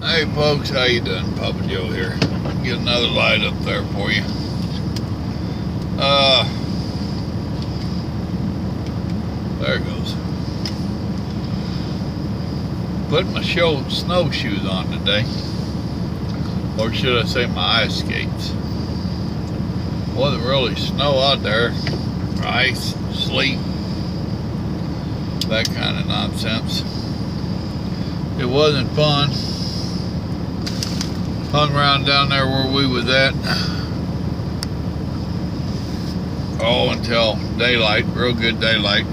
Hey folks, how you doing? Papa Joe here. Get another light up there for you. There it goes. Put my snowshoes on today. Or should I say my ice skates. Wasn't really snow out there. Ice, sleet, that kind of nonsense. It wasn't fun. Hung around down there where we was at until daylight, real good daylight,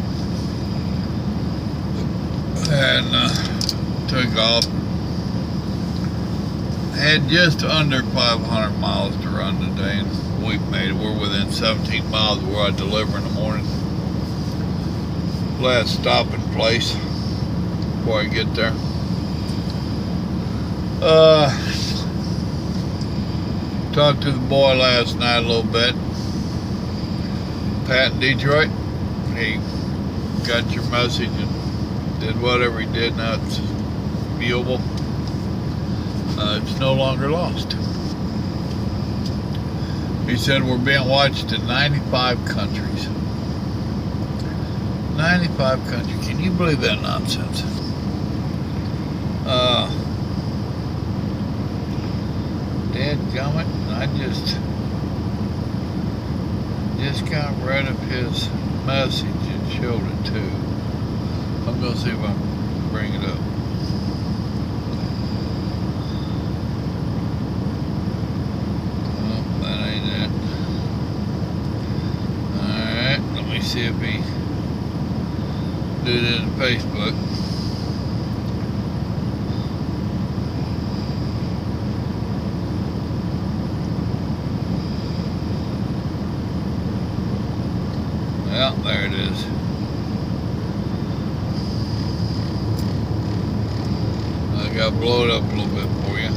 and took off. Had just under 500 miles to run today, and we've made it. We're within 17 miles of where I deliver in the morning. Last stopping place before I get there. Talked to the boy last night a little bit. Pat in Detroit. He got your message and did whatever he did. Now it's viewable. It's no longer lost. He said we're being watched in 95 countries. 95 countries. Can you believe that nonsense? Dadgummit, I just got rid of his message and showed it too. I'm gonna see if I can bring it up. Oh, that ain't it. Alright, let me see if he did it in Facebook. Yeah, there it is. I got to blow it up a little bit for you.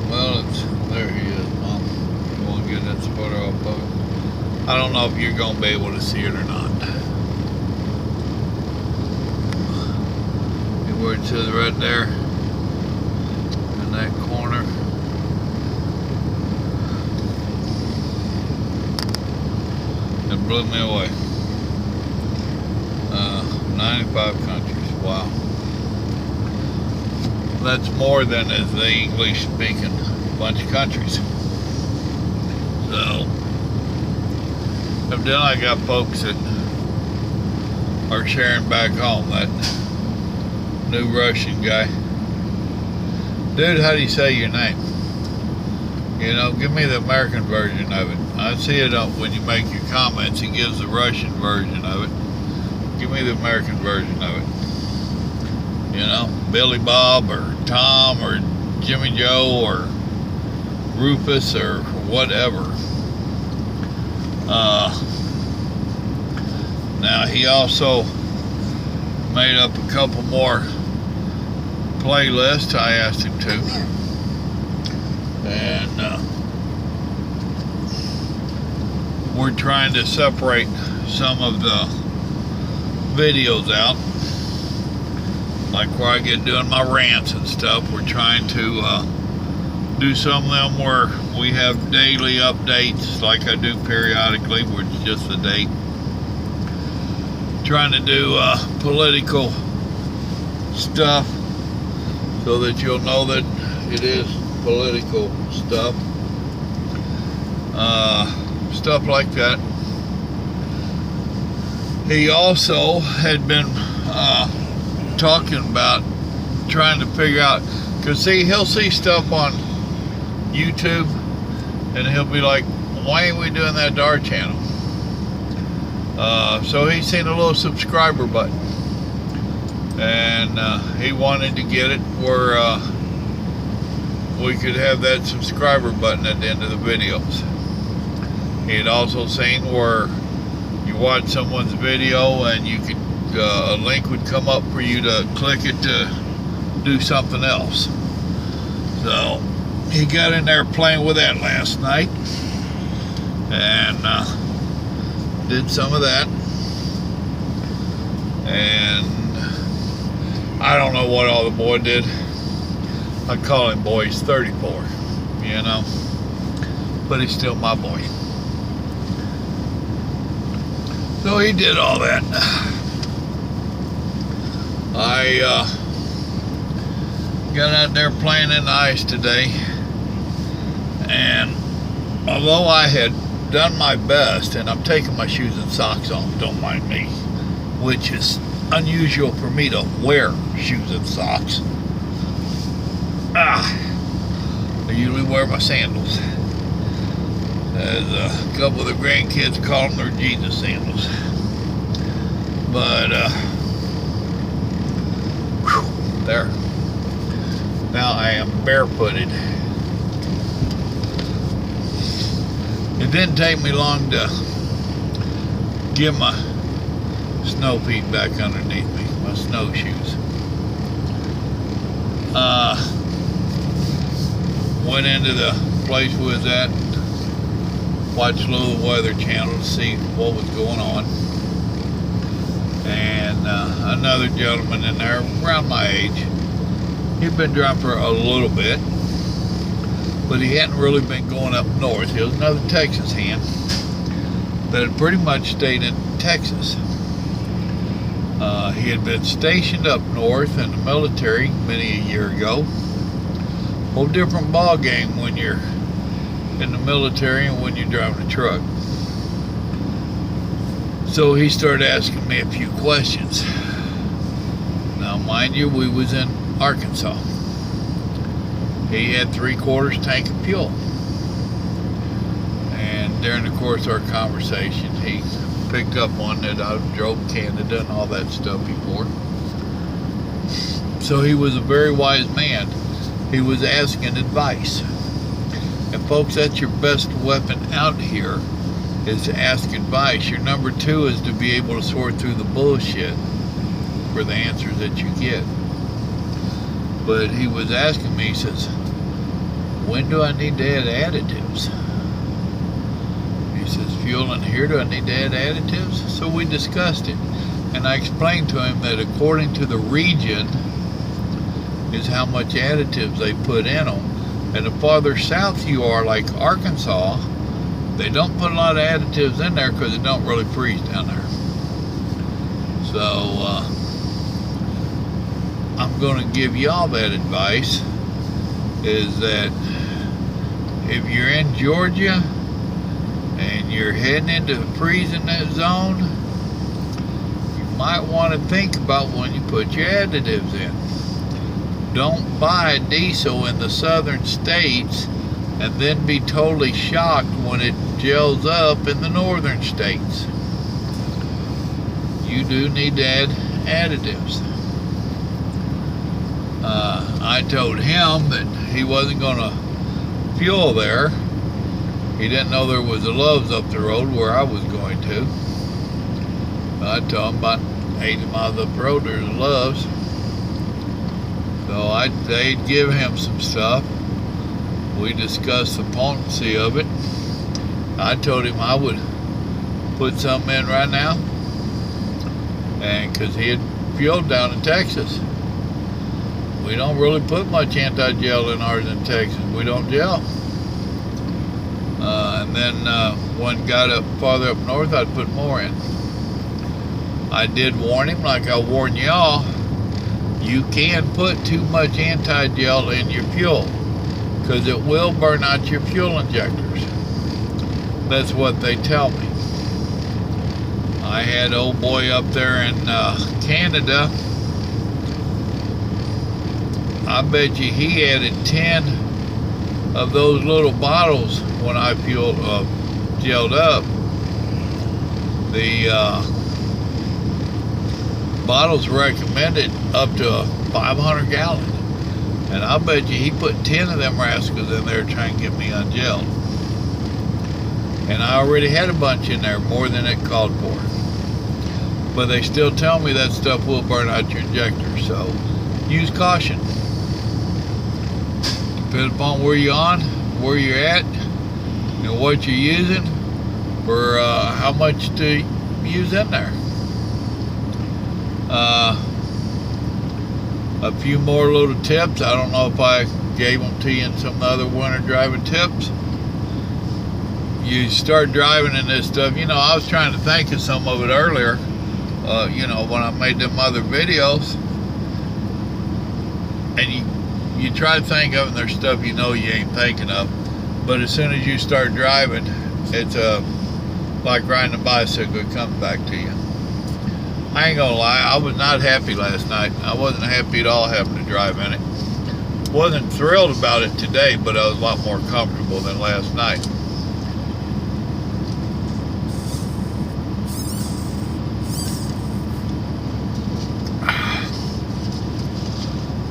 Well, there he is, Mom. You want to get that sputter off of it? I don't know if you're going to be able to see it or not. See where it says right there? In that corner. It blew me away. 95 countries. Wow. That's more than is the English-speaking bunch of countries. So, evidently I got folks that are sharing back home. That new Russian guy. Dude, how do you say your name? You know, give me the American version of it. I see it when you make your comments. It gives the Russian version of it. Give me the American version of it. You know, Billy Bob or Tom or Jimmy Joe or Rufus or whatever. Now he also made up a couple more playlists. I asked him to. And we're trying to separate some of the videos out, like where I get doing my rants and stuff. We're trying to do some of them where we have daily updates like I do periodically, which is just a date. Trying to do political stuff so that you'll know that it is political stuff. Stuff like that. He also had been talking about trying to figure out, because see, he'll see stuff on YouTube and he'll be like, why ain't we doing that to our channel? So he's seen a little subscriber button, and he wanted to get it where we could have that subscriber button at the end of the videos. He had also seen where you watch someone's video and you could a link would come up for you to click it to do something else. So he got in there playing with that last night and did some of that. And I don't know what all the boy did. I call him boy, he's 34, you know, but he's still my boy. So he did all that. I got out there playing in the ice today, and although I had done my best, and I'm taking my shoes and socks off, don't mind me, which is unusual for me to wear shoes and socks. I usually wear my sandals. As a couple of the grandkids call them, they're Jesus sandals. But there. Now I am barefooted. It didn't take me long to get my snow feet back underneath me, my snowshoes. Went into the place we was at, watched a little Weather Channel to see what was going on. And another gentleman in there, around my age, he'd been driving for a little bit, but he hadn't really been going up north. He was another Texas hand that had pretty much stayed in Texas. He had been stationed up north in the military many a year ago. Whole different ball game when you're in the military and when you're driving a truck. So he started asking me a few questions. Now, mind you, we was in Arkansas. He had 3/4 tank of fuel. And during the course of our conversation, he picked up on that I drove Canada and all that stuff before. So he was a very wise man. He was asking advice. And folks, that's your best weapon out here, is to ask advice. Your number two is to be able to sort through the bullshit for the answers that you get. But he was asking me, he says, when do I need to add additives? He says, fuel in here, do I need to add additives? So we discussed it. And I explained to him that according to the region is how much additives they put in them. And the farther south you are, like Arkansas, they don't put a lot of additives in there because it don't really freeze down there. So I'm going to give y'all that advice, is that if you're in Georgia and you're heading into the freezing zone, you might want to think about when you put your additives in. Don't buy diesel in the southern states and then be totally shocked when it gels up in the northern states. You do need to add additives. I told him that he wasn't going to fuel there. He didn't know there was a Love's up the road where I was going to. I told him about 80 miles up the road there's a Love's. So they'd give him some stuff. We discussed the potency of it. I told him I would put something in right now, and because he had fueled down in Texas. We don't really put much anti-gel in ours in Texas. We don't gel. And then when it got up farther up north, I'd put more in. I did warn him, like I warned y'all, you can put too much anti-gel in your fuel because it will burn out your fuel injectors. That's what they tell me. I had old boy up there in Canada. I bet you he added 10 of those little bottles when I gelled up. The bottles recommended up to 500 gallons. And I bet you he put 10 of them rascals in there trying to get me ungelled. And I already had a bunch in there, more than it called for. But they still tell me that stuff will burn out your injector, so use caution. Depends upon where you're on, where you're at, and what you're using, for how much to use in there. a few more little tips. I don't know if I gave them to you in some other winter driving tips. You start driving in this stuff, you know, I was trying to think of some of it earlier, you know, when I made them other videos, and you try to think of it, and there's stuff you know you ain't thinking of, but as soon as you start driving, it's like riding a bicycle, it comes back to you. I ain't gonna lie, I was not happy last night. I wasn't happy at all having to drive in it. Wasn't thrilled about it today, but I was a lot more comfortable than last night.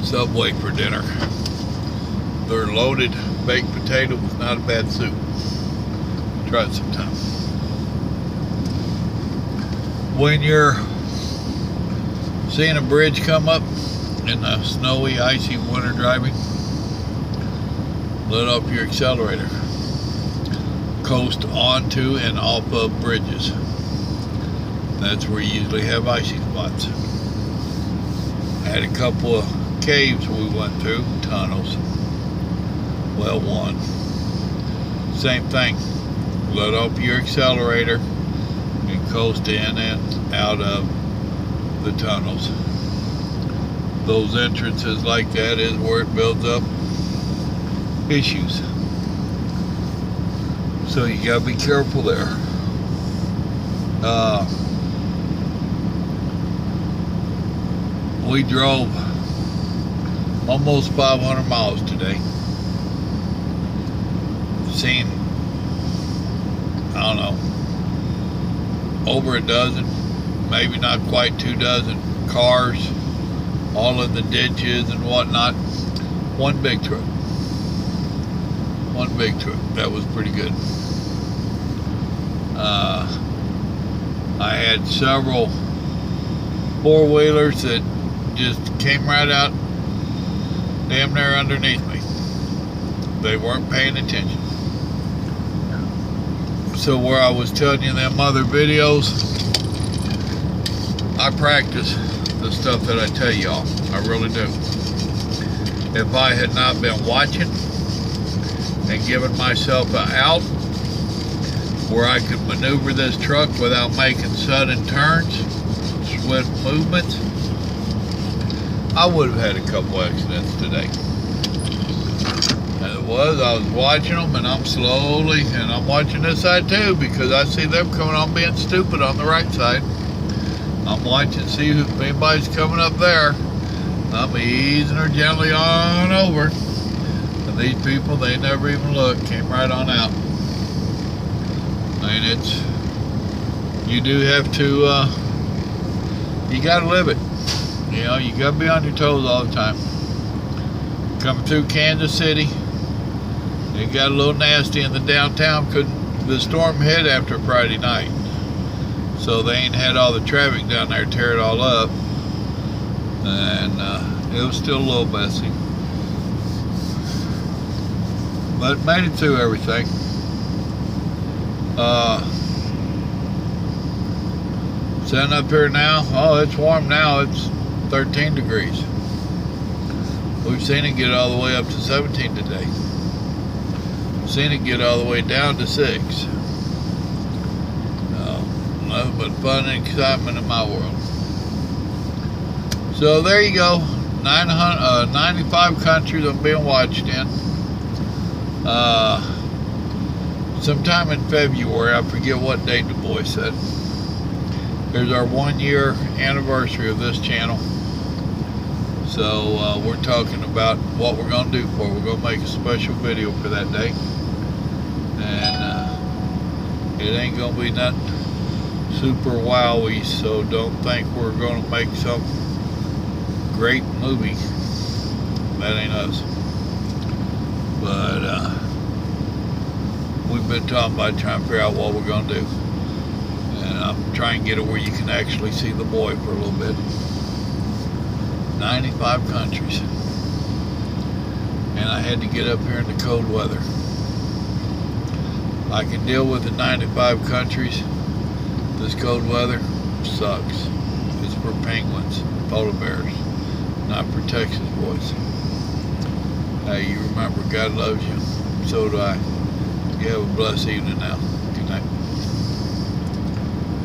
Subway for dinner. Their loaded baked potato was not a bad soup. Try it sometime. When you're seeing a bridge come up in the snowy, icy winter driving, let off your accelerator. Coast onto and off of bridges. That's where you usually have icy spots. I had a couple of caves we went through, tunnels. Well, one. Same thing. Let off your accelerator and coast in and out of the tunnels. Those entrances like that is where it builds up issues. So you gotta be careful there. We drove almost 500 miles today. Seen, I don't know, over a dozen, maybe not quite 2 dozen cars, all in the ditches and whatnot. One big truck. One big truck. That was pretty good. I had several four-wheelers that just came right out damn near underneath me. They weren't paying attention. So where I was telling you them other videos, I practice the stuff that I tell y'all. I really do. If I had not been watching and giving myself an out where I could maneuver this truck without making sudden turns, swift movements, I would have had a couple accidents today. As it was, I was watching them, and I'm slowly, and I'm watching this side too, because I see them coming on being stupid on the right side. I'm watching, see if anybody's coming up there. I'm easing her gently on over. And these people, they never even looked, came right on out. I mean, it's, you do have to, you gotta live it. You know, you gotta be on your toes all the time. Coming through Kansas City, it got a little nasty in the downtown. The storm hit after Friday night, so they ain't had all the traffic down there tear it all up, and it was still a little messy, but made it through everything. Sitting up here now, oh, it's warm now. It's 13 degrees. We've seen it get all the way up to 17 today. Seen it get all the way down to 6. Nothing but fun and excitement in my world. So there you go. 95 countries I'm being watched in. Sometime in February, I forget what date the boy said. There's our 1-year anniversary of this channel. So we're talking about what we're going to do for it. We're going to make a special video for that day. And it ain't going to be nothing super wowy, so don't think we're going to make some great movie. That ain't us. But we've been talking about trying to figure out what we're going to do. And I'm trying to get it where you can actually see the boy for a little bit. 95 countries. And I had to get up here in the cold weather. I can deal with the 95 countries. This cold weather sucks. It's for penguins, polar bears. not for Texas boys. Hey, you remember God loves you. So do I. You have a blessed evening now. Good night.